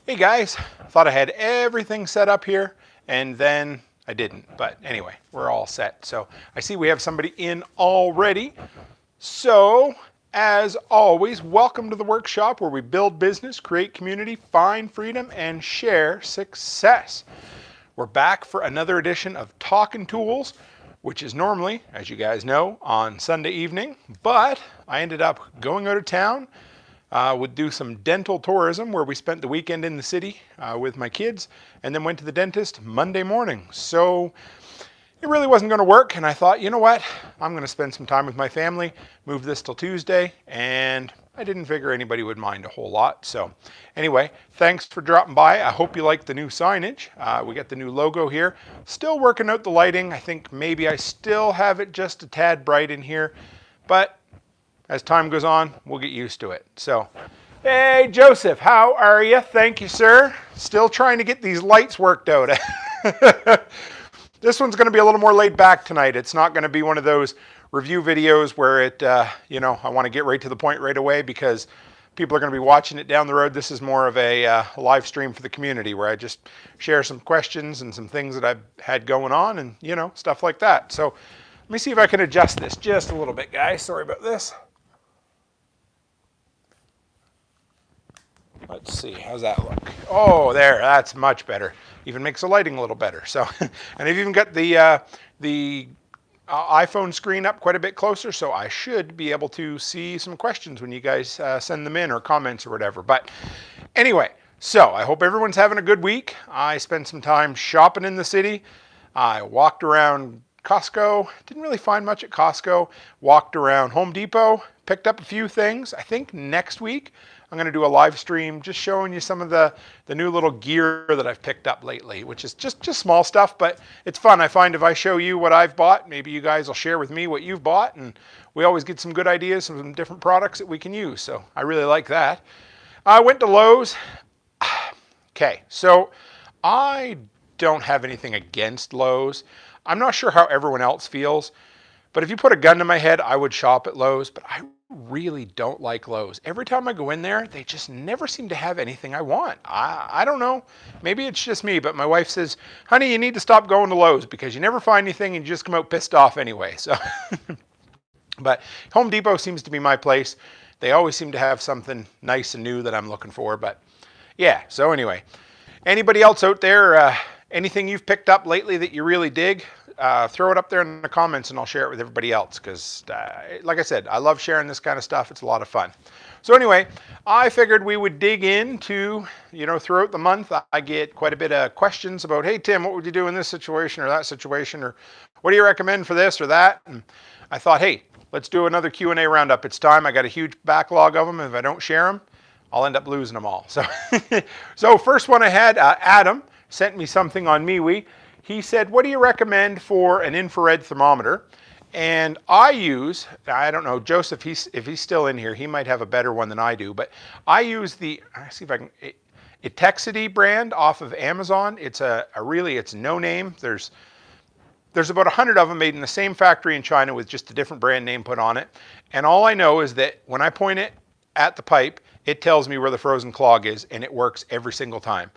Hey guys, thought I had everything set up here and then I didn't. But anyway, we're all set. So I see we have somebody in already. So as always, welcome to the workshop where we build business, create community, find freedom, and share success. We're back for another edition of Talking Tools, which is normally, as you guys know, on Sunday evening. But I ended up going out of town. Would do some dental tourism where we spent the weekend in the city with my kids and then went to the dentist Monday morning. So it really wasn't going to work, and I thought, you know what, I'm going to spend some time with my family, move this till Tuesday, and I didn't figure anybody would mind a whole lot. So anyway, thanks for dropping by. I hope you like the new signage. We got the new logo here. Still working out the lighting. I think maybe I still have it just a tad bright in here, but as time goes on, we'll get used to it. So, hey, Joseph, how are you? Thank you, sir. Still trying to get these lights worked out. This one's going to be a little more laid back tonight. It's not going to be one of those review videos where I want to get right to the point right away because people are going to be watching it down the road. This is more of a live stream for the community where I just share some questions and some things that I've had going on and, stuff like that. So let me see if I can adjust this just a little bit, guys. Sorry about this. Let's see, how's that look? Oh, there, that's much better. Even makes the lighting a little better. So, and I've even got the iPhone screen up quite a bit closer, so I should be able to see some questions when you guys send them in or comments or whatever. But anyway, so I hope everyone's having a good week. I spent some time shopping in the city. I walked around Costco, didn't really find much at Costco. Walked around Home Depot, picked up a few things. I think next week I'm going to do a live stream just showing you some of the new little gear that I've picked up lately, which is just small stuff, but it's fun. I find if I show you what I've bought, maybe you guys will share with me what you've bought, and we always get some good ideas, some different products that we can use, so I really like that. I went to Lowe's. Okay, so I don't have anything against Lowe's. I'm not sure how everyone else feels, but if you put a gun to my head, I would shop at Lowe's, but I really don't like Lowe's. Every time I go in there, they just never seem to have anything I want. I don't know. Maybe it's just me, but my wife says, honey, you need to stop going to Lowe's because you never find anything and you just come out pissed off anyway. So, but Home Depot seems to be my place. They always seem to have something nice and new that I'm looking for. But yeah, so anyway, anybody else out there, anything you've picked up lately that you really dig? Throw it up there in the comments and I'll share it with everybody else because, like I said, I love sharing this kind of stuff. It's a lot of fun. So anyway, I figured we would dig into, throughout the month, I get quite a bit of questions about, hey, Tim, what would you do in this situation or that situation? Or what do you recommend for this or that? And I thought, hey, let's do another Q&A roundup. It's time. I got a huge backlog of them. If I don't share them, I'll end up losing them all. So first one I had, Adam sent me something on MeWe. He said, what do you recommend for an infrared thermometer? And I don't know, Joseph, if he's still in here, he might have a better one than I do, but I use the, let's see if I can, Itexity brand off of Amazon. It's it's no name. There's about 100 of them made in the same factory in China with just a different brand name put on it. And all I know is that when I point it at the pipe, it tells me where the frozen clog is, and it works every single time.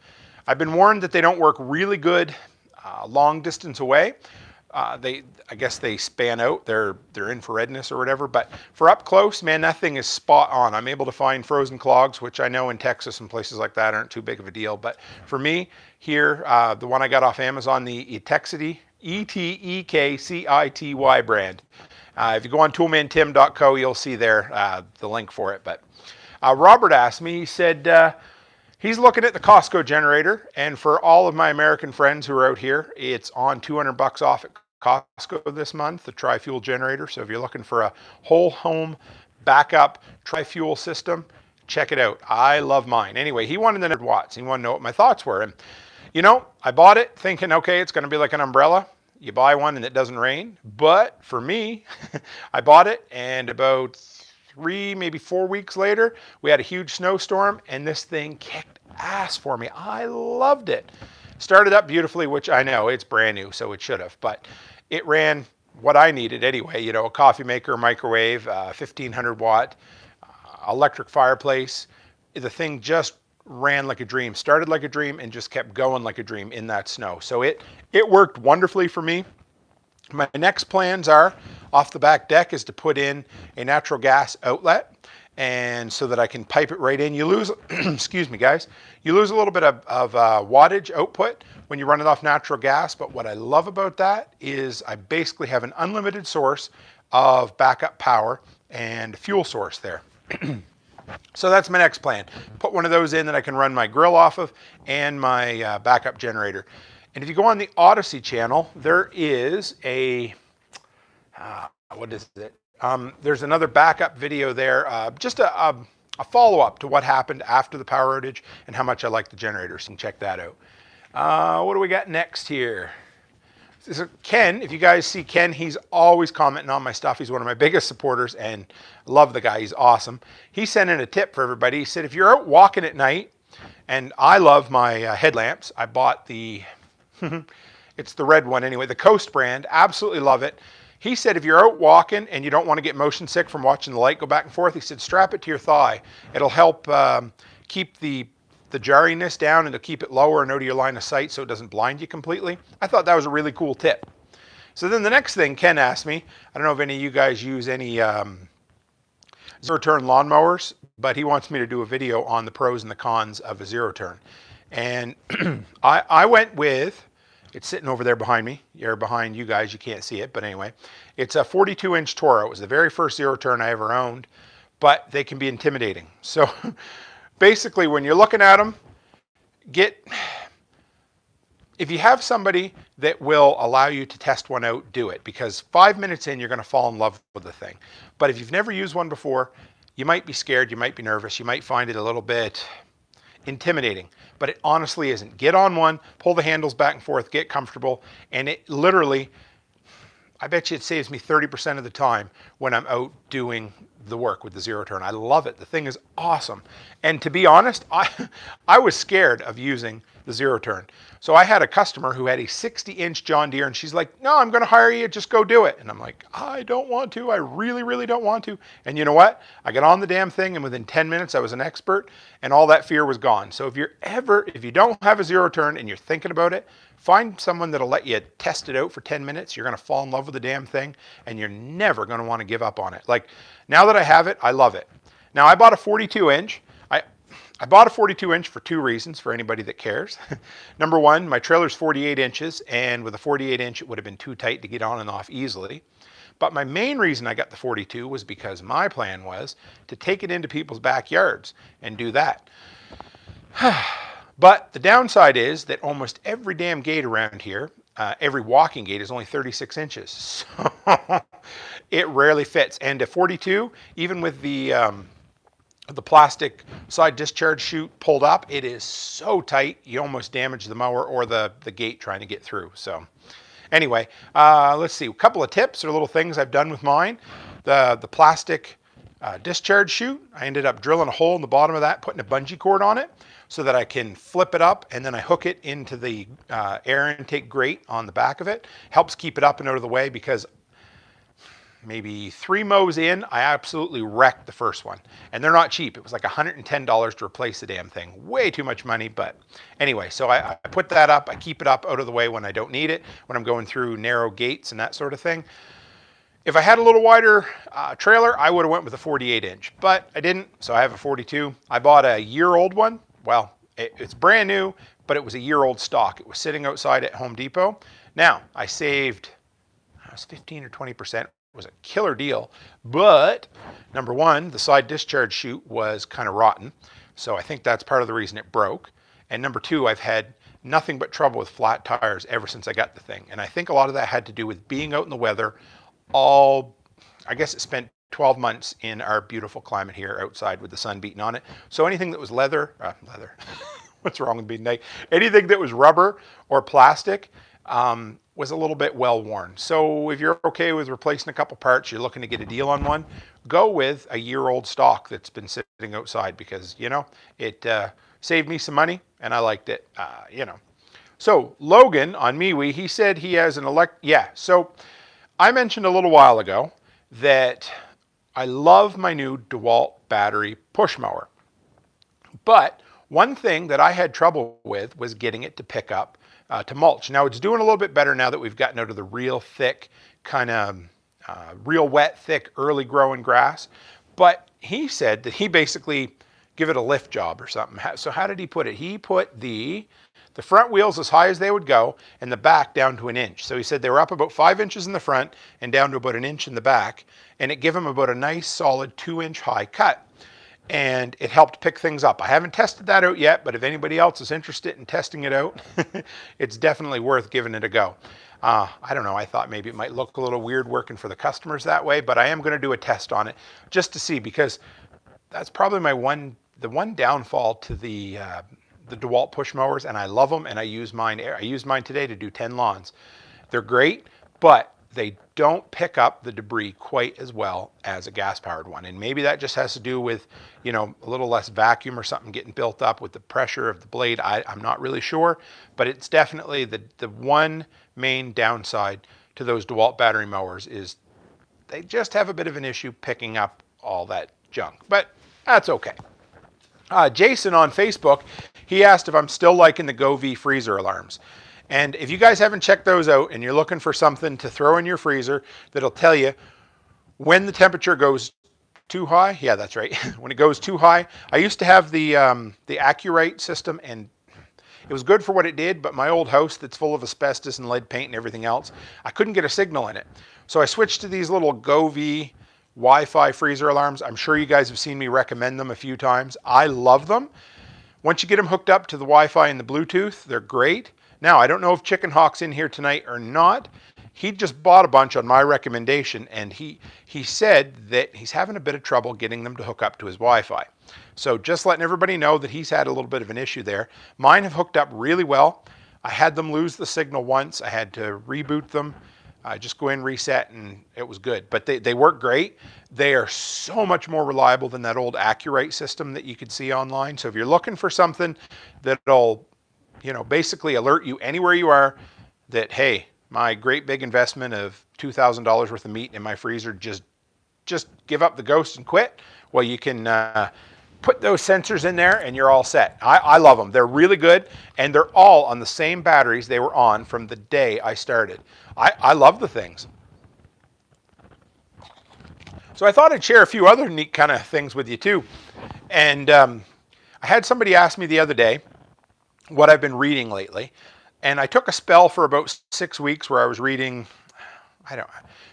I've been warned that they don't work really good long distance away. I guess they span out their infraredness or whatever, but for up close, man, that thing is spot on. I'm able to find frozen clogs, which I know in Texas and places like that aren't too big of a deal. But for me here, the one I got off Amazon, the Itexity, Etekcity brand. If you go on toolmantim.co, you'll see there the link for it. But Robert asked me, he said, he's looking at the Costco generator, and for all of my American friends who are out here, it's on $200 off at Costco this month, the tri-fuel generator. So if you're looking for a whole home backup tri-fuel system, check it out. I love mine. Anyway, he wanted the 100 watts. He wanted to know what my thoughts were. And, I bought it thinking, okay, it's going to be like an umbrella. You buy one and it doesn't rain. But for me, I bought it, and about 3, maybe 4 weeks later, we had a huge snowstorm, and this thing kicked ass for me. I loved it. Started up beautifully, which I know it's brand new, so it should have, but it ran what I needed anyway. A coffee maker, microwave, 1500 watt, electric fireplace. The thing just ran like a dream, started like a dream, and just kept going like a dream in that snow. So it worked wonderfully for me. My next plans are, off the back deck, is to put in a natural gas outlet, and so that I can pipe it right in. You lose, excuse me guys, you lose a little bit of wattage output when you run it off natural gas, but what I love about that is I basically have an unlimited source of backup power and fuel source there. So that's my next plan. Put one of those in that I can run my grill off of and my backup generator. And if you go on the Odyssey channel, there is a, what is it? There's another backup video there, just a follow-up to what happened after the power outage and how much I like the generator, so you can check that out. What do we got next here? So Ken, if you guys see Ken, he's always commenting on my stuff. He's one of my biggest supporters and love the guy. He's awesome. He sent in a tip for everybody. He said, if you're out walking at night, and I love my headlamps. I bought the, it's the red one anyway, the Coast brand. Absolutely love it. He said, if you're out walking and you don't want to get motion sick from watching the light go back and forth, he said, strap it to your thigh. It'll help keep the jarriness down, and to keep it lower and out of your line of sight so it doesn't blind you completely. I thought that was a really cool tip. So then the next thing Ken asked me, I don't know if any of you guys use any zero-turn lawnmowers, but he wants me to do a video on the pros and the cons of a zero-turn. And I went with, it's sitting over there behind me. You're behind you guys, you can't see it, but anyway. It's a 42-inch Toro. It was the very first zero-turn I ever owned, but they can be intimidating. So basically, when you're looking at them, if you have somebody that will allow you to test one out, do it, because 5 minutes in, you're going to fall in love with the thing. But if you've never used one before, you might be scared, you might be nervous, you might find it a little bit intimidating, but it honestly isn't. Get on one, pull the handles back and forth, get comfortable, and it literally, I bet you it saves me 30% of the time when I'm out doing the work with the zero turn. I love it. The thing is awesome. And to be honest, I was scared of using the zero turn. So I had a customer who had a 60-inch John Deere, and she's like, no, I'm going to hire you. Just go do it. And I'm like, I don't want to. I really, really don't want to. And you know what? I got on the damn thing, and within 10 minutes, I was an expert, and all that fear was gone. So if you don't have a zero turn and you're thinking about it, find someone that'll let you test it out for 10 minutes. You're going to fall in love with the damn thing, and you're never going to want to give up on it. Like, now that I have it, I love it. Now, I bought a 42-inch. I bought a 42-inch for two reasons, for anybody that cares. Number one, my trailer's 48 inches, and with a 48-inch, it would have been too tight to get on and off easily. But my main reason I got the 42 was because my plan was to take it into people's backyards and do that. But the downside is that almost every damn gate around here, every walking gate is only 36 inches. So it rarely fits. And a 42, even with the plastic side discharge chute pulled up, it is so tight, you almost damage the mower or the gate trying to get through. So anyway, let's see, a couple of tips or little things I've done with mine. The plastic discharge chute, I ended up drilling a hole in the bottom of that, putting a bungee cord on it so that I can flip it up, and then I hook it into the air intake grate on the back of it. Helps keep it up and out of the way, because maybe 3 mows in, I absolutely wrecked the first one. And they're not cheap. It was like $110 to replace the damn thing. Way too much money, but anyway, so I put that up. I keep it up out of the way when I don't need it, when I'm going through narrow gates and that sort of thing. If I had a little wider trailer, I would have went with a 48-inch, but I didn't, so I have a 42. I bought a year-old one. Well, it's brand new, but it was a year-old stock. It was sitting outside at Home Depot. Now, I saved, I was 15 or 20%. It was a killer deal, but number one, the side discharge chute was kind of rotten, so I think that's part of the reason it broke. And number two, I've had nothing but trouble with flat tires ever since I got the thing, and I think a lot of that had to do with being out in the weather I guess it spent 12 months in our beautiful climate here outside with the sun beating on it. So anything that was leather, what's wrong with being naked? Anything that was rubber or plastic was a little bit well worn. So if you're okay with replacing a couple parts, you're looking to get a deal on one, go with a year-old stock that's been sitting outside, because, you know, it saved me some money and I liked it, you know. So Logan on MeWe, he said he has an so I mentioned a little while ago that I love my new DeWalt battery push mower. But One thing that I had trouble with was getting it to pick up to mulch. Now it's doing a little bit better now that we've gotten out of the real thick, kind of real wet, thick, early growing grass. But he said that he basically give it a lift job or something. So how did he put it? He put the front wheels as high as they would go and the back down to an inch. So he said they were up about 5 inches in the front and down to about an inch in the back. And it gave him about a nice solid 2-inch high cut. And it helped pick things up. I haven't tested that out yet, but if anybody else is interested in testing it out, it's definitely worth giving it a go. I don't know, I thought maybe it might look a little weird working for the customers that way, but I am going to do a test on it just to see, because that's probably the one downfall to the DeWalt push mowers, and I love them, and I use mine today to do 10 lawns. They're great, but they don't pick up the debris quite as well as a gas-powered one. And maybe that just has to do with, you know, a little less vacuum or something getting built up with the pressure of the blade. I'm not really sure, but it's definitely the one main downside to those DeWalt battery mowers is they just have a bit of an issue picking up all that junk, but that's okay. Jason on Facebook, he asked if I'm still liking the Govee freezer alarms. And if you guys haven't checked those out and you're looking for something to throw in your freezer that'll tell you when the temperature goes too high, yeah, that's right, when it goes too high. I used to have the Accurate system, and it was good for what it did, but my old house that's full of asbestos and lead paint and everything else, I couldn't get a signal in it. So I switched to these little Govee Wi-Fi freezer alarms. I'm sure you guys have seen me recommend them a few times. I love them. Once you get them hooked up to the Wi-Fi and the Bluetooth, they're great. Now, I don't know if Chicken Hawk's in here tonight or not. He just bought a bunch on my recommendation, and he said that he's having a bit of trouble getting them to hook up to his Wi-Fi. So just letting everybody know that he's had a little bit of an issue there. Mine have hooked up really well. I had them lose the signal once. I had to reboot them. Just go in, reset, and it was good. But they work great. They are so much more reliable than that old Accurate system that you could see online. So if you're looking for something that'll, you know, basically alert you anywhere you are that, hey, my great big investment of $2,000 worth of meat in my freezer, just give up the ghost and quit. Well, you can put those sensors in there and you're all set. I love them. They're really good, and they're all on the same batteries they were on from the day I started. I love the things. So I thought I'd share a few other neat kind of things with you too. And I had somebody ask me the other day what I've been reading lately. And I took a spell for about 6 weeks where I was reading,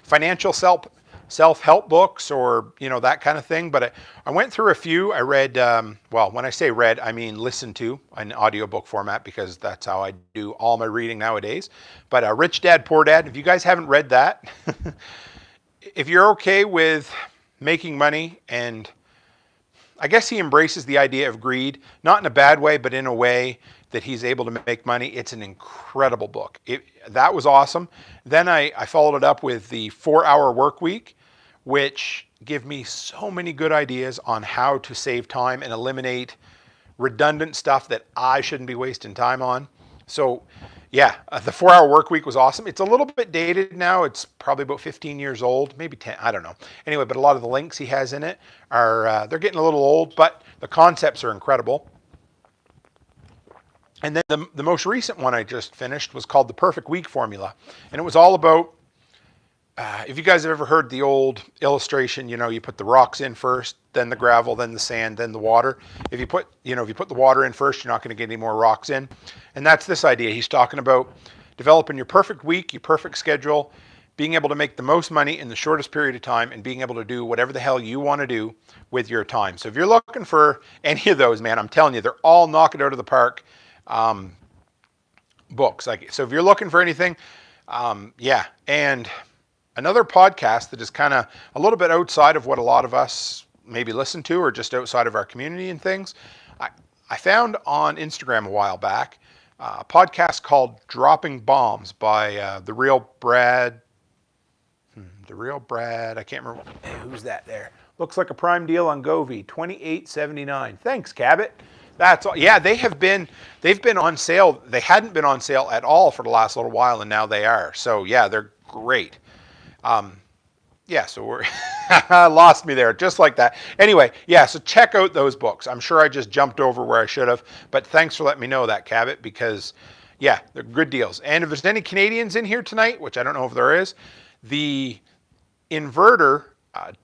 financial self-help books, or, you know, that kind of thing. But I went through a few. I read, well, when I say read, I mean listen to an audiobook format, because that's how I do all my reading nowadays. But Rich Dad, Poor Dad, if you guys haven't read that, if you're okay with making money, and I guess he embraces the idea of greed, not in a bad way, but in a way that he's able to make money. It's an incredible book. That was awesome. Then I followed it up with the 4-Hour Workweek, which give me so many good ideas on how to save time and eliminate redundant stuff that I shouldn't be wasting time on. So yeah, the 4-Hour Workweek was awesome. It's a little bit dated now. It's probably about 15 years old, maybe 10, I don't know. Anyway, but a lot of the links he has in it are, they're getting a little old, but the concepts are incredible. And then the most recent one I just finished was called The Perfect Week Formula. And it was all about, if you guys have ever heard the old illustration, you know, you put the rocks in first, then the gravel, then the sand, then the water. If you put the water in first, you're not going to get any more rocks in. And that's this idea. He's talking about developing your perfect week, your perfect schedule, being able to make the most money in the shortest period of time, and being able to do whatever the hell you want to do with your time. So if you're looking for any of those, man, I'm telling you, they're all knocking it out of the park. Books. So if you're looking for anything, yeah. And another podcast that is kind of a little bit outside of what a lot of us maybe listen to, or just outside of our community and things. I found on Instagram a while back a podcast called Dropping Bombs by the Real Brad. I can't remember. Who's that there? Looks like a prime deal on Govee, $28.79. Thanks, Cabot. That's all. Yeah, they've been on sale. They hadn't been on sale at all for the last little while, and now they are. So yeah, they're great. Yeah, so we're Lost me there, just like that. Anyway, yeah, so check out those books. I'm sure I just jumped over where I should have, but thanks for letting me know that, Cabot, because, yeah, they're good deals. And if there's any Canadians in here tonight, which I don't know if there is, the inverter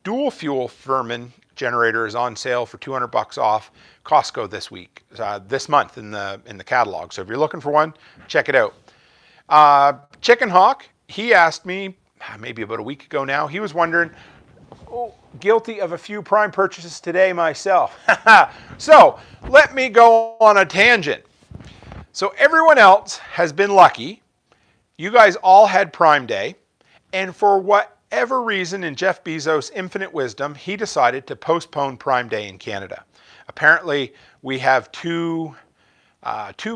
dual fuel Furman generator is on sale for $200 off Costco this week, this month in the catalog. So if you're looking for one, check it out. Chicken Hawk, he asked me maybe about a week ago now. He was wondering, guilty of a few Prime purchases today myself. So let me go on a tangent. So everyone else has been lucky. You guys all had Prime Day, and for whatever reason, in Jeff Bezos' infinite wisdom, he decided to postpone Prime Day in Canada. Apparently, we have two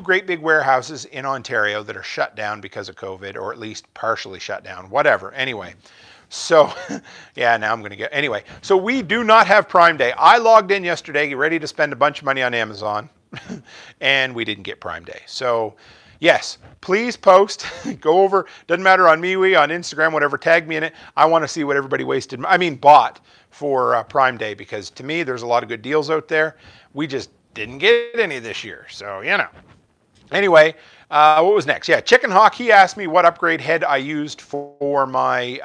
great big warehouses in Ontario that are shut down because of COVID, or at least partially shut down, whatever. Anyway, so yeah, now I'm going to get, anyway, so we do not have Prime Day. I logged in yesterday, ready to spend a bunch of money on Amazon, and we didn't get Prime Day. So yes, please post, go over, doesn't matter on MeWe, on Instagram, whatever, tag me in it. I want to see what everybody bought for Prime Day, because to me, there's a lot of good deals out there. We just didn't get any this year, so you know. Anyway, what was next? Yeah, Chicken Hawk, he asked me what upgrade head I used for my,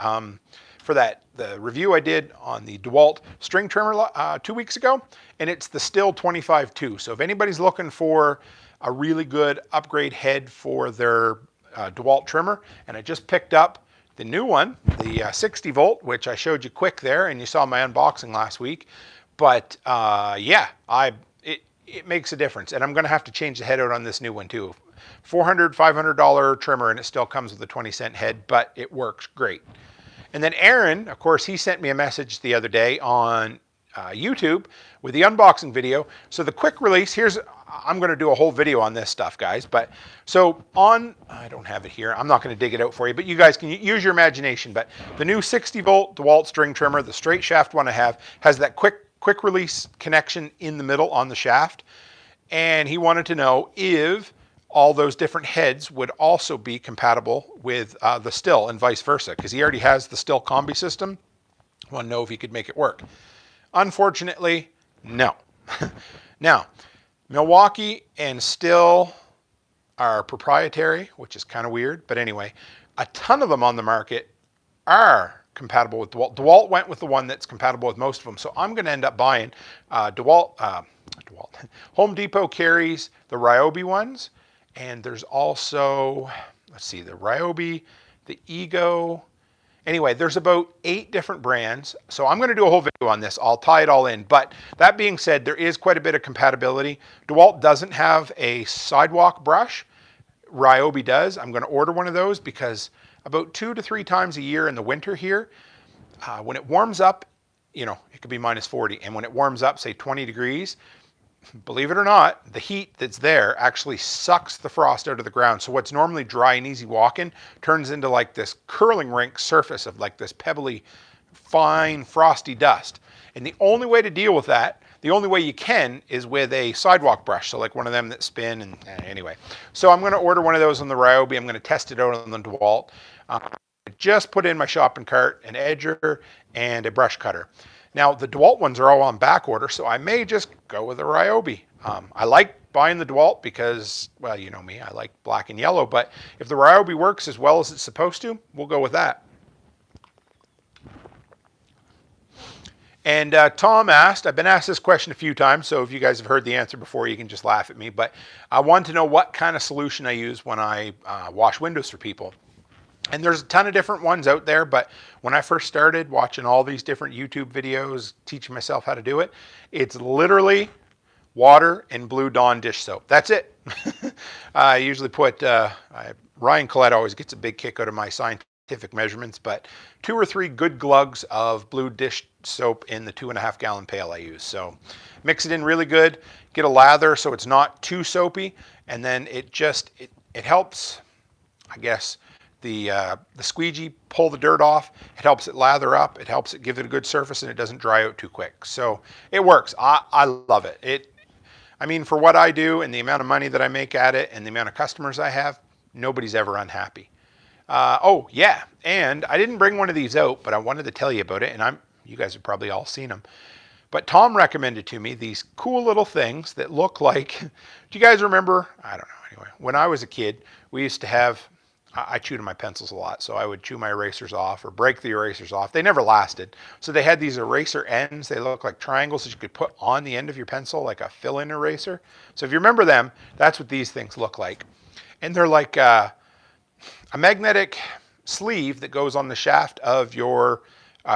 the review I did on the DeWalt string trimmer 2 weeks ago, and it's the Stihl 25-2. So if anybody's looking for a really good upgrade head for their DeWalt trimmer, and I just picked up the new one, the 60 volt, which I showed you quick there, and you saw my unboxing last week. But yeah, it makes a difference, and I'm going to have to change the head out on this new one too. $400, $500 trimmer, and it still comes with a 20-cent head, but it works great. And then Aaron, of course, he sent me a message the other day on YouTube with the unboxing video. So the quick release, I'm going to do a whole video on this stuff, guys. But so I don't have it here. I'm not going to dig it out for you, but you guys can use your imagination. But the new 60 volt DeWalt string trimmer, the straight shaft one I have, has that quick release connection in the middle on the shaft. And he wanted to know if all those different heads would also be compatible with the Stihl and vice versa, because he already has the Stihl combi system. I want to know if he could make it work. Unfortunately, no. Now, Milwaukee and Stihl are proprietary, which is kind of weird, but anyway, a ton of them on the market are compatible with DeWalt. DeWalt went with the one that's compatible with most of them, so I'm going to end up buying DeWalt. Home Depot carries the Ryobi ones, and there's also, let's see, the Ryobi, the Ego. Anyway, there's about 8 different brands, so I'm going to do a whole video on this. I'll tie it all in, but that being said, there is quite a bit of compatibility. DeWalt doesn't have a sidewalk brush. Ryobi does. I'm going to order one of those because about 2 to 3 times a year in the winter here, when it warms up, you know, it could be minus 40, and when it warms up, say 20 degrees, believe it or not, the heat that's there actually sucks the frost out of the ground. So what's normally dry and easy walking turns into like this curling rink surface of like this pebbly, fine, frosty dust. And the only way to deal with that, the only way you can, is with a sidewalk brush. So like one of them that spin, and anyway. So I'm going to order one of those on the Ryobi. I'm going to test it out on the DeWalt. I just put in my shopping cart an edger and a brush cutter. Now, the DeWalt ones are all on back order, so I may just go with the Ryobi. I like buying the DeWalt because, well, you know me, I like black and yellow, but if the Ryobi works as well as it's supposed to, we'll go with that. And Tom asked, I've been asked this question a few times, so if you guys have heard the answer before, you can just laugh at me, but I want to know what kind of solution I use when I wash windows for people. And there's a ton of different ones out there, but when I first started watching all these different YouTube videos, teaching myself how to do it, it's literally water and Blue Dawn dish soap. That's it. I usually put, Ryan Collette always gets a big kick out of my scientific measurements, but 2 or 3 good glugs of blue dish soap in the 2.5 gallon pail I use. So mix it in really good, get a lather so it's not too soapy, and then it helps, I guess, the squeegee pull the dirt off. It helps it lather up. It helps it give it a good surface, and it doesn't dry out too quick. So it works. I love it. I mean, for what I do and the amount of money that I make at it and the amount of customers I have, nobody's ever unhappy. Oh yeah, and I didn't bring one of these out, but I wanted to tell you about it, and You guys have probably all seen them. But Tom recommended to me these cool little things that look like, do you guys remember? I don't know. Anyway, when I was a kid, we used to have, I chewed on my pencils a lot, so I would chew my erasers off or break the erasers off. They never lasted. So they had these eraser ends. They look like triangles that you could put on the end of your pencil, like a fill-in eraser. So if you remember them, that's what these things look like. And they're like a magnetic sleeve that goes on the shaft of your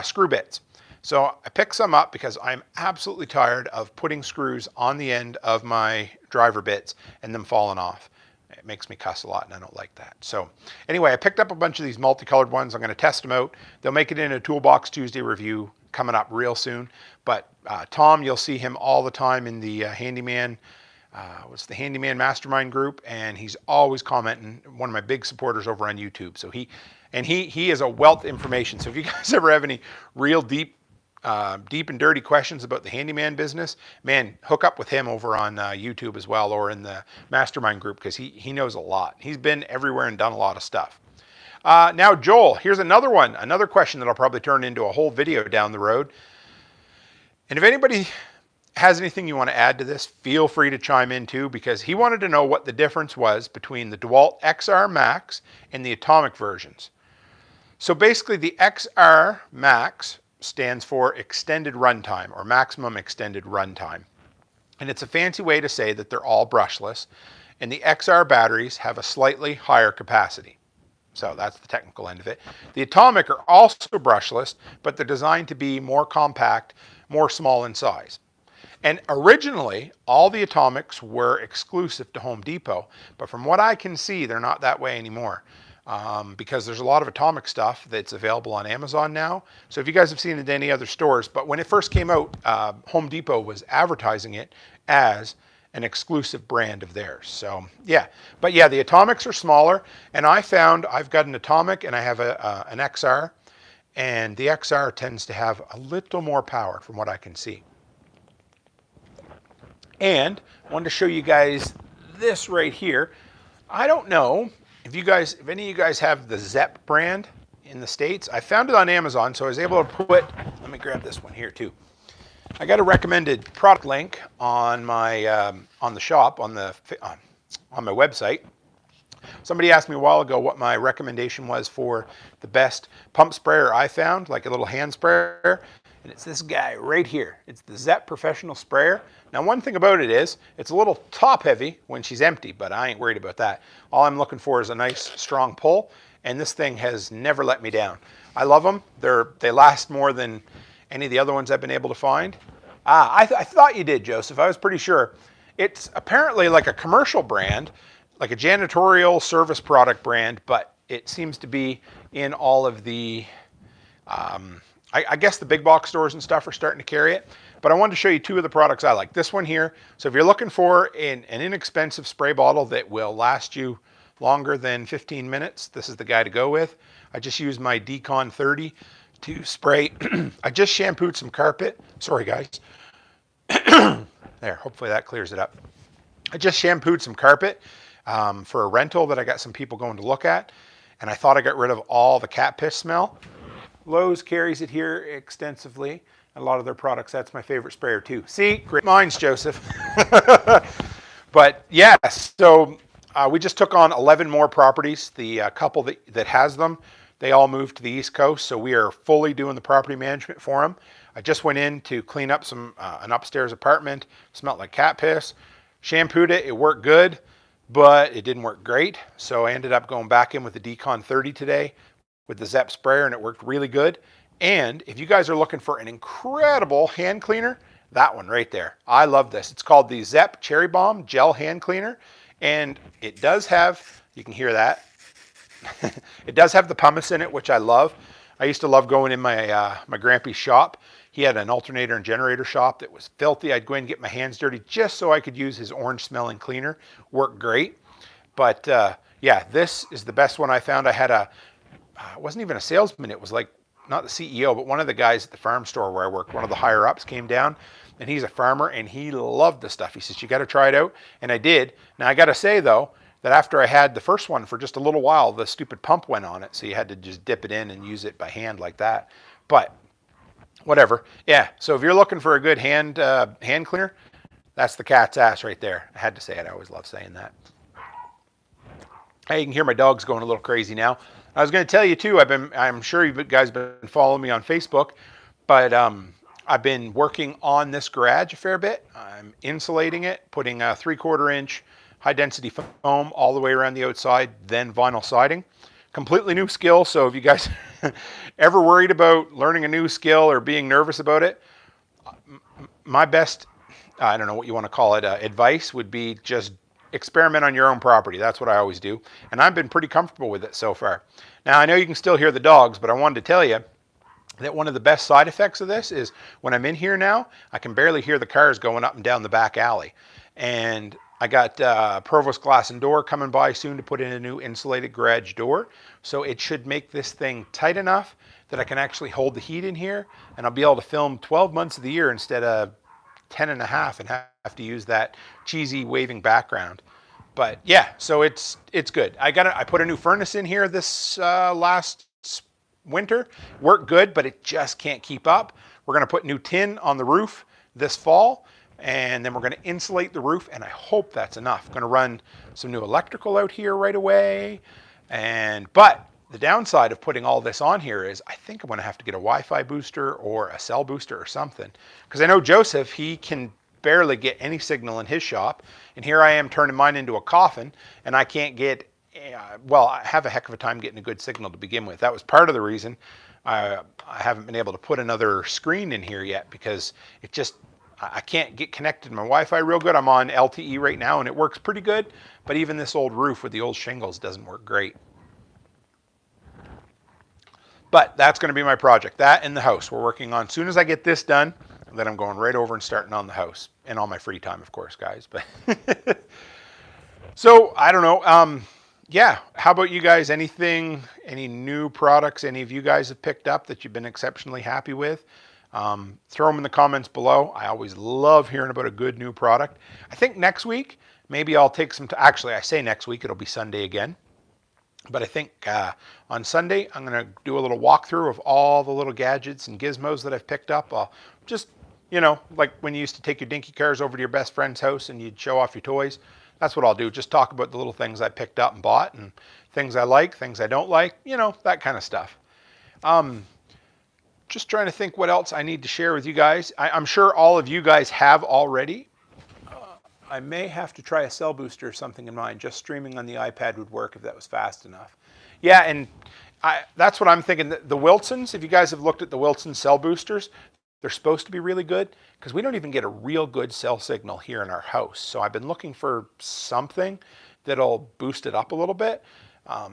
screw bits. So I picked some up because I'm absolutely tired of putting screws on the end of my driver bits and them falling off. It makes me cuss a lot and I don't like that. So anyway, I picked up a bunch of these multicolored ones. I'm going to test them out. They'll make it in a Toolbox Tuesday review coming up real soon. But Tom, you'll see him all the time in the Handyman what's the Handyman Mastermind group, and he's always commenting. One of my big supporters over on YouTube. So he is a wealth of information. So if you guys ever have any real deep and dirty questions about the handyman business, man, hook up with him over on YouTube as well, or in the Mastermind group, because he knows a lot. He's been everywhere and done a lot of stuff. Now, Joel, here's another one, another question that I'll probably turn into a whole video down the road. And if anybody has anything you want to add to this, feel free to chime in too, because he wanted to know what the difference was between the DeWalt XR Max and the Atomic versions. So basically the XR Max stands for extended runtime, or maximum extended runtime. And it's a fancy way to say that they're all brushless, and the XR batteries have a slightly higher capacity. So that's the technical end of it. The Atomic are also brushless, but they're designed to be more compact, more small in size. And originally, all the Atomics were exclusive to Home Depot, but from what I can see, they're not that way anymore. Because there's a lot of Atomic stuff that's available on Amazon now. So if you guys have seen it in any other stores, but when it first came out, Home Depot was advertising it as an exclusive brand of theirs. So yeah, but yeah, the Atomics are smaller, and I found I've got an Atomic and I have an XR, and the XR tends to have a little more power from what I can see. And I wanted to show you guys this right here. I don't know if any of you guys have the Zep brand in the States. I found it on Amazon, so I was able to put, let me grab this one here too. I got a recommended product link on my on the shop on my website. Somebody asked me a while ago what my recommendation was for the best pump sprayer I found, like a little hand sprayer. And it's this guy right here. It's the Zep Professional Sprayer. Now, one thing about it is it's a little top heavy when she's empty, but I ain't worried about that. All I'm looking for is a nice strong pull, and this thing has never let me down. I love them. They last more than any of the other ones I've been able to find. I thought you did, Joseph. I was pretty sure. It's apparently like a commercial brand, like a janitorial service product brand, but it seems to be in all of the I guess the big box stores and stuff are starting to carry it, but I wanted to show you two of the products I like. This one here, so if you're looking for an inexpensive spray bottle that will last you longer than 15 minutes, this is the guy to go with. I just used my Decon 30 to spray. I just shampooed some carpet. Sorry, guys. There, hopefully that clears it up. I just shampooed some carpet for a rental that I got some people going to look at, and I thought I got rid of all the cat piss smell. Lowe's carries it here extensively. A lot of their products, that's my favorite sprayer too. See, great minds, Joseph. But yeah, so we just took on 11 more properties. The couple that has them, they all moved to the East Coast, so we are fully doing the property management for them. I just went in to clean up an upstairs apartment. Smelled like cat piss. Shampooed it, it worked good, but it didn't work great. So I ended up going back in with the Decon 30 today with the Zep sprayer, and it worked really good. And if you guys are looking for an incredible hand cleaner, that one right there. I love this. It's called the Zep Cherry Bomb Gel Hand Cleaner, and it does have, you can hear that, it does have the pumice in it, which I love. I used to love going in my my grandpa's shop. He had an alternator and generator shop that was filthy. I'd go in and get my hands dirty just so I could use his orange smelling cleaner. Worked great. But yeah, this is the best one I found. I had it wasn't even a salesman. It was like, not the CEO, but one of the guys at the farm store where I worked, one of the higher ups came down, and he's a farmer, and he loved the stuff. He says, you got to try it out. And I did. Now, I got to say, though, that after I had the first one for just a little while, the stupid pump went on it. So you had to just dip it in and use it by hand like that. But whatever. Yeah. So if you're looking for a good hand cleaner, that's the cat's ass right there. I had to say it. I always love saying that. Hey, you can hear my dogs going a little crazy now. I was going to tell you too. I'm sure you guys have been following me on Facebook, but I've been working on this garage a fair bit. I'm insulating it, putting a 3/4 inch high density foam all the way around the outside, then vinyl siding. Completely new skill. So if you guys ever worried about learning a new skill or being nervous about it, my best, I don't know what you want to call it, advice would be just experiment on your own property. That's what I always do. And I've been pretty comfortable with it so far. Now, I know you can still hear the dogs, but I wanted to tell you that one of the best side effects of this is when I'm in here now, I can barely hear the cars going up and down the back alley. And I got Provost Glass and Door coming by soon to put in a new insulated garage door. So it should make this thing tight enough that I can actually hold the heat in here, and I'll be able to film 12 months of the year instead of 10 and a half and have to use that cheesy waving background. But yeah, so it's good. I put a new furnace in here this last winter. Worked good, but it just can't keep up. We're going to put new tin on the roof this fall, and then we're going to insulate the roof, and I hope that's enough. Going to run some new electrical out here right away. But the downside of putting all this on here is I think I'm going to have to get a Wi-Fi booster or a cell booster or something. Because I know Joseph, he can barely get any signal in his shop. And here I am turning mine into a coffin, and I can't get, well, I have a heck of a time getting a good signal to begin with. That was part of the reason I haven't been able to put another screen in here yet, because it just, I can't get connected to my Wi-Fi real good. I'm on LTE right now, and it works pretty good. But even this old roof with the old shingles doesn't work great. But that's going to be my project. That and the house we're working on. As soon as I get this done, then I'm going right over and starting on the house. And all my free time, of course, guys. But so, I don't know. Yeah, how about you guys? Anything, any new products any of you guys have picked up that you've been exceptionally happy with? Throw them in the comments below. I always love hearing about a good new product. I think next week, maybe I'll take some, actually I say next week, it'll be Sunday again. But I think on Sunday, I'm going to do a little walkthrough of all the little gadgets and gizmos that I've picked up. I'll just, you know, like when you used to take your dinky cars over to your best friend's house and you'd show off your toys. That's what I'll do. Just talk about the little things I picked up and bought, and things I like, things I don't like, you know, that kind of stuff. Just trying to think what else I need to share with you guys. I'm sure all of you guys have already. I may have to try a cell booster or something in mine. Just streaming on the iPad would work if that was fast enough. Yeah, and that's what I'm thinking. The Wilsons, if you guys have looked at the Wilson cell boosters, they're supposed to be really good because we don't even get a real good cell signal here in our house. So I've been looking for something that'll boost it up a little bit.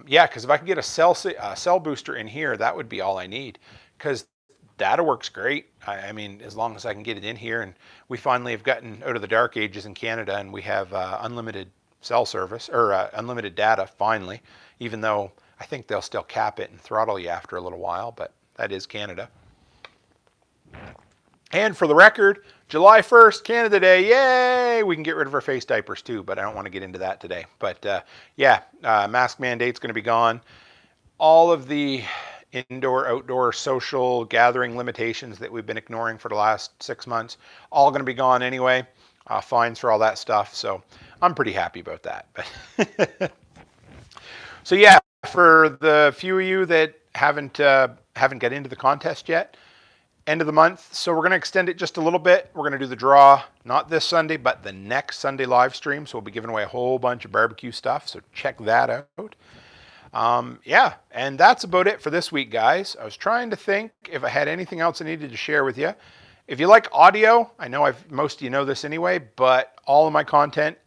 Yeah, because if I can get a cell booster in here, that would be all I need, because data works great. I mean, as long as I can get it in here, and we finally have gotten out of the dark ages in Canada, and we have unlimited cell service, or unlimited data finally, even though I think they'll still cap it and throttle you after a little while, but that is Canada. And for the record, July 1st, Canada Day, yay! We can get rid of our face diapers too, but I don't want to get into that today. But yeah, mask mandate's going to be gone. All of the indoor, outdoor, social gathering limitations that we've been ignoring for the last 6 months, all going to be gone anyway. Fines for all that stuff. So I'm pretty happy about that. So yeah, for the few of you that haven't got into the contest yet, end of the month. So we're going to extend it just a little bit. We're going to do the draw, not this Sunday, but the next Sunday live stream. So we'll be giving away a whole bunch of barbecue stuff. So check that out. Yeah, and that's about it for this week, guys. I was trying to think if I had anything else I needed to share with you. If you like audio, I know most of you know this anyway, but all of my content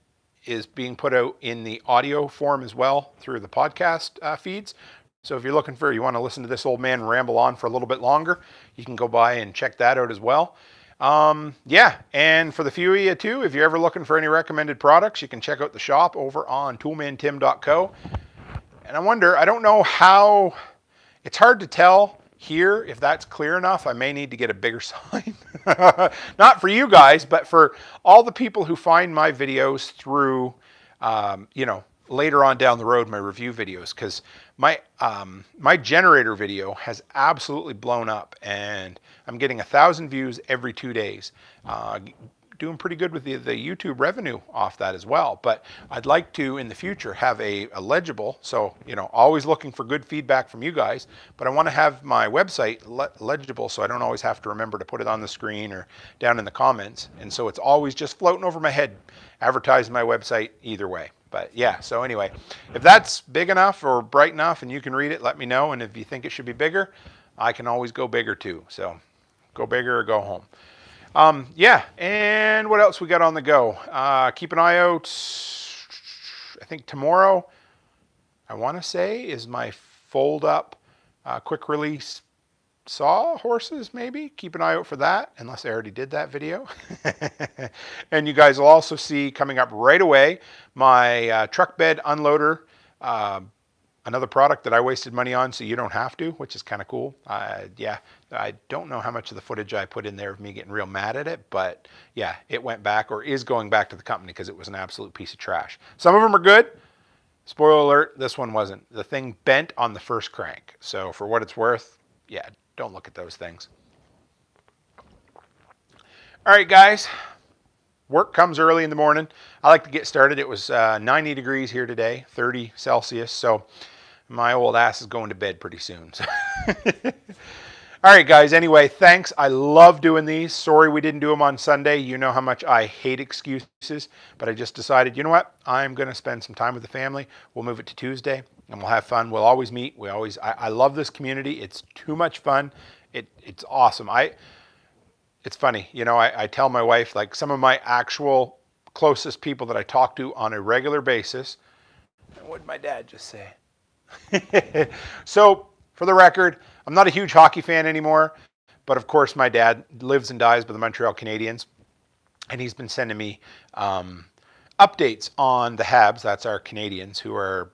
is being put out in the audio form as well through the podcast feeds. So if you're looking you want to listen to this old man ramble on for a little bit longer, you can go by and check that out as well. Yeah, and for the few of you too, if you're ever looking for any recommended products, you can check out the shop over on toolmantim.co. And I wonder, I don't know how, it's hard to tell here if that's clear enough. I may need to get a bigger sign. Not for you guys, but for all the people who find my videos through, you know, later on down the road my review videos, because my generator video has absolutely blown up, and I'm getting 1,000 views every 2 days. Doing pretty good with the YouTube revenue off that as well. But I'd like to in the future have a legible, so always looking for good feedback from you guys, but I want to have my website legible, so I don't always have to remember to put it on the screen or down in the comments, and so it's always just floating over my head advertising my website either way. But yeah, so anyway, if that's big enough or bright enough and you can read it, let me know. And if you think it should be bigger, I can always go bigger too. So go bigger or go home. Yeah, and what else we got on the go? Keep an eye out. I think tomorrow, I want to say, is my fold-up quick release saw horses, maybe. Keep an eye out for that, unless I already did that video. And you guys will also see coming up right away my truck bed unloader, another product that I wasted money on so you don't have to, which is kind of cool. Yeah, I don't know how much of the footage I put in there of me getting real mad at it, but yeah, it went back, or is going back to the company, because it was an absolute piece of trash. Some of them are good. Spoiler alert, this one wasn't. The thing bent on the first crank. So for what it's worth, yeah, don't look at those things. All right, guys. Work comes early in the morning. I like to get started. It was 90 degrees here today, 30 Celsius. So my old ass is going to bed pretty soon. So all right, guys. Anyway, thanks. I love doing these. Sorry we didn't do them on Sunday. You know how much I hate excuses, but I just decided, you know what? I'm going to spend some time with the family. We'll move it to Tuesday, and we'll have fun. We'll always meet. I love this community. It's too much fun. It's awesome. It's funny. I tell my wife, like, some of my actual closest people that I talk to on a regular basis. What did my dad just say? So, for the record, I'm not a huge hockey fan anymore, but of course my dad lives and dies by the Montreal Canadiens, and he's been sending me updates on the Habs. That's our Canadians, who are,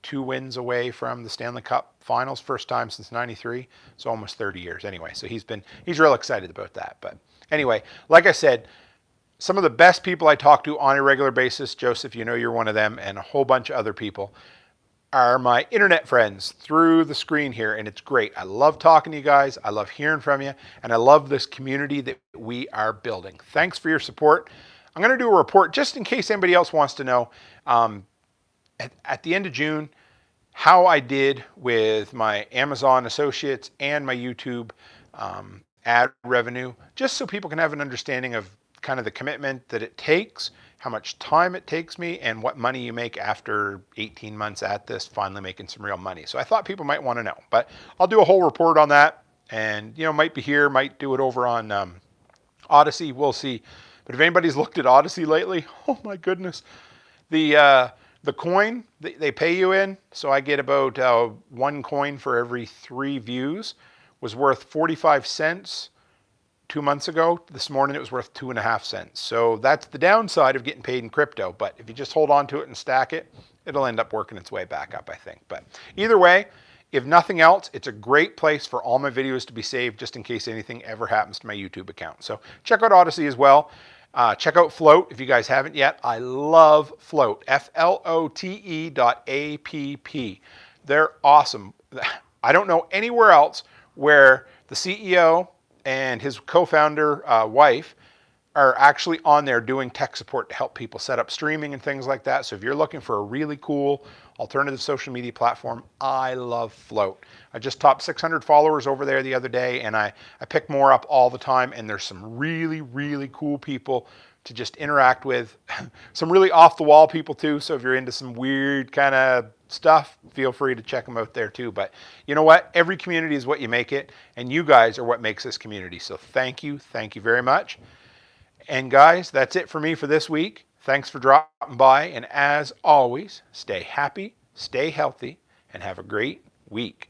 2 wins away from the Stanley Cup Finals, first time since '93, so almost 30 years anyway. So he's real excited about that. But anyway, like I said, some of the best people I talk to on a regular basis, Joseph, you're one of them, and a whole bunch of other people, are my internet friends through the screen here, and it's great. I love talking to you guys. I love hearing from you, and I love this community that we are building. Thanks for your support. I'm going to do a report just in case anybody else wants to know. At the end of June, how I did with my Amazon associates and my YouTube ad revenue, just so people can have an understanding of kind of the commitment that it takes, how much time it takes me, and what money you make after 18 months at this, finally making some real money. So I thought people might want to know, but I'll do a whole report on that, and might be here, might do it over on Odyssey. We'll see. But if anybody's looked at Odyssey lately, oh my goodness, the coin they pay you in, so I get about 1 coin for every 3 views, was worth 45 cents 2 months ago. This morning it was worth 2.5 cents. So that's the downside of getting paid in crypto. But if you just hold on to it and stack it, it'll end up working its way back up, I think. But either way, if nothing else, it's a great place for all my videos to be saved, just in case anything ever happens to my YouTube account. So check out Odyssey as well. Check out Float if you guys haven't yet. I love Float, FLOTE.app. They're awesome. I don't know anywhere else where the CEO and his co-founder wife are actually on there doing tech support to help people set up streaming and things like that. So if you're looking for a really cool alternative social media platform, I love Float. I just topped 600 followers over there the other day, and I pick more up all the time, and there's some really, really cool people to just interact with. Some really off-the-wall people too, so if you're into some weird kind of stuff, feel free to check them out there too. But you know what? Every community is what you make it, and you guys are what makes this community. So thank you very much. And guys, that's it for me for this week. Thanks for dropping by, and as always, stay happy, stay healthy, and have a great week.